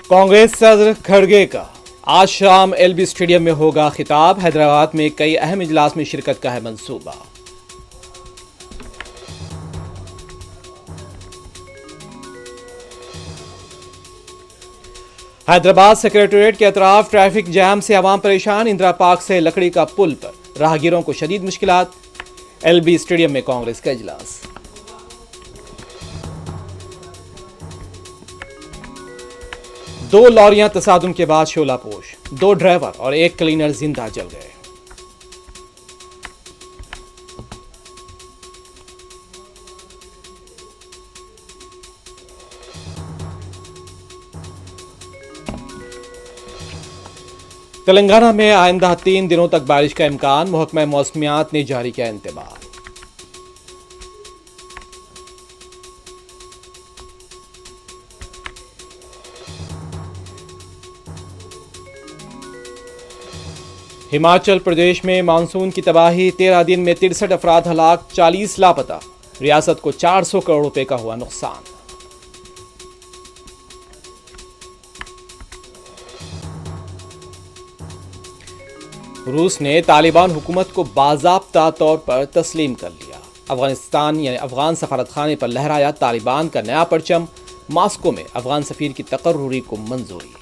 कांग्रेस सदर खड़गे का आज शाम एलबी स्टेडियम में होगा खिताब। हैदराबाद में कई अहम इजलास में शिरकत का है मंसूबा। हैदराबाद सेक्रेटेरिएट के अतराफ ट्रैफिक जैम से आवाम परेशान। इंदिरा पार्क से लकड़ी का पुल पर राहगीरों को शदीद मुश्किलात। एलबी स्टेडियम में कांग्रेस का इजलास। दो लॉरियां तसादुम के बाद शोलापोश, 2 ड्राइवर और 1 क्लीनर जिंदा जल गए। तेलंगाना में आइंदा 3 दिनों तक बारिश का इम्कान। महकमा मौसमियात ने जारी किया इंतबाह। हिमाचल प्रदेश में मानसून की तबाही। 13 दिन में 63 अफराद हलाक, 40 लापता। रियासत को 400 करोड़ रुपए का हुआ नुकसान। रूस ने तालिबान हुकूमत को बाज़ाब्ता तौर पर तस्लीम कर लिया। अफगानिस्तान यानी अफगान सफारतखाने पर लहराया तालिबान का नया परचम। मास्को में अफगान सफीर की तकर्रुरी को मंजूरी।